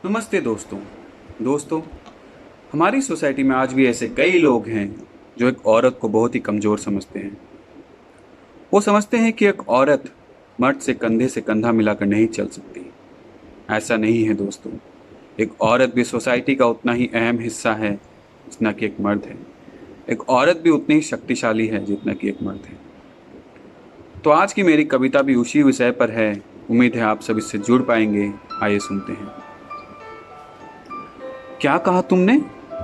नमस्ते दोस्तों। दोस्तों, हमारी सोसाइटी में आज भी ऐसे कई लोग हैं जो एक औरत को बहुत ही कमज़ोर समझते हैं। वो समझते हैं कि एक औरत मर्द से कंधा मिलाकर नहीं चल सकती। ऐसा नहीं है दोस्तों। एक औरत भी सोसाइटी का उतना ही अहम हिस्सा है जितना कि एक मर्द है। एक औरत भी उतनी ही शक्तिशाली है जितना कि एक मर्द है। तो आज की मेरी कविता भी उसी विषय पर है। उम्मीद है आप सब इससे जुड़ पाएंगे। आइए सुनते हैं। क्या कहा तुमने?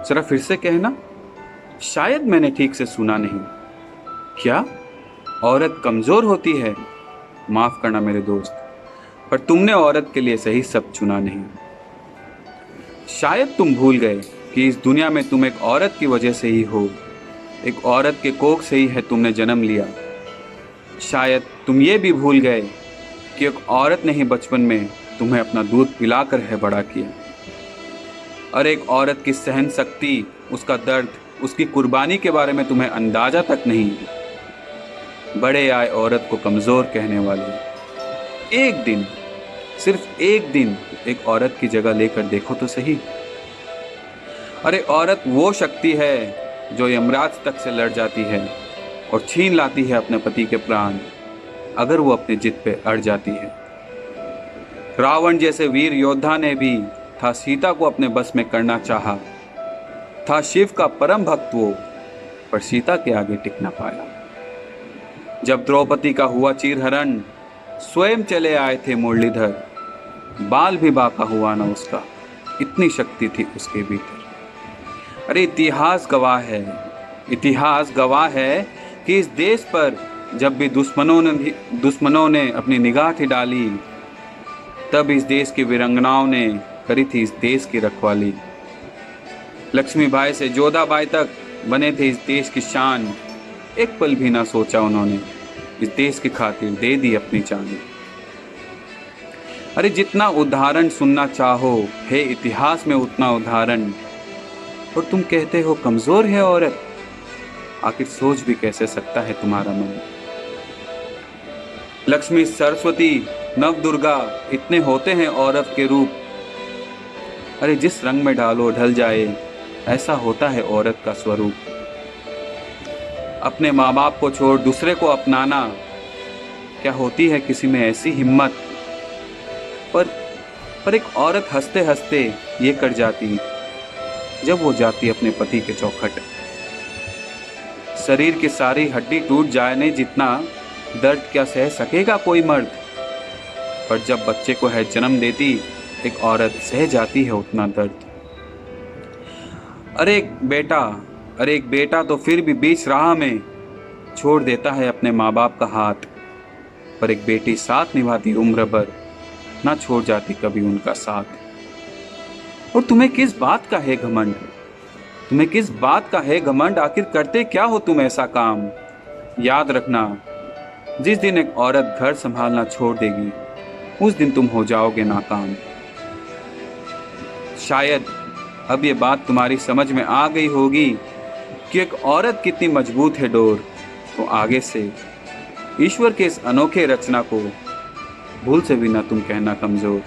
जरा फिर से कहना। शायद मैंने ठीक से सुना नहीं। क्या औरत कमजोर होती है? माफ करना मेरे दोस्त, पर तुमने औरत के लिए सही शब्द चुना नहीं। शायद तुम भूल गए कि इस दुनिया में तुम एक औरत की वजह से ही हो। एक औरत के कोख से ही है तुमने जन्म लिया। शायद तुम ये भी भूल गए कि एक औरत ने ही बचपन में तुम्हें अपना दूध पिलाकर है बड़ा किया। और एक औरत की सहन शक्ति, उसका दर्द, उसकी कुर्बानी के बारे में तुम्हें अंदाजा तक नहीं। बड़े आए औरत को कमज़ोर कहने वाले। एक दिन, सिर्फ एक दिन एक औरत की जगह लेकर देखो तो सही। अरे औरत वो शक्ति है जो यमराज तक से लड़ जाती है और छीन लाती है अपने पति के प्राण, अगर वो अपने जिद पे अड़ जाती है। रावण जैसे वीर योद्धा ने भी था सीता को अपने बस में करना चाहा। था शिव का परम भक्त वो, पर सीता के आगे टिक ना पाया। जब द्रौपदी का हुआ चीरहरण, स्वयं चले आए थे मुरलीधर। बाल भी बाका हुआ ना उसका, इतनी शक्ति थी उसके भीतर। अरे इतिहास गवाह है कि इस देश पर जब भी दुश्मनों ने अपनी निगाह थी डाली, तब इस देश की वीरंगनाओं ने करी थी इस देश की रखवाली। लक्ष्मीबाई से जोधाबाई तक बने थे इस देश की शान। एक पल भी ना सोचा उन्होंने, इस देश की खातिर दे दी अपनी जान। अरे जितना उदाहरण सुनना चाहो है इतिहास में उतना उदाहरण, और तुम कहते हो कमजोर है औरत। आखिर सोच भी कैसे सकता है तुम्हारा मन? लक्ष्मी, सरस्वती, नव दुर्गा, इतने होते हैं औरत के रूप। अरे जिस रंग में डालो ढल जाए, ऐसा होता है औरत का स्वरूप। अपने माँ बाप को छोड़ दूसरे को अपनाना, क्या होती है किसी में ऐसी हिम्मत? पर एक औरत हंसते हंसते ये कर जाती जब वो जाती अपने पति के चौखट। शरीर की सारी हड्डी टूट जाने जितना दर्द क्या सह सकेगा कोई मर्द? पर जब बच्चे को है जन्म देती एक औरत, सह जाती है उतना दर्द। अरे एक बेटा तो फिर भी बीच राह में छोड़ देता है अपने माँ बाप का हाथ। पर एक बेटी साथ निभाती उम्र भर, ना छोड़ जाती कभी उनका साथ। और तुम्हें किस बात का है घमंड? तुम्हें किस बात का है घमंड? आखिर करते क्या हो तुम ऐसा काम? याद रखना, जिस दिन एक औरत घर संभालना छोड़ देगी, उस दिन तुम हो जाओगे नाकाम। शायद अब ये बात तुम्हारी समझ में आ गई होगी कि एक औरत कितनी मजबूत है डोर। तो आगे से ईश्वर के इस अनोखे रचना को भूल से भी ना तुम कहना कमजोर।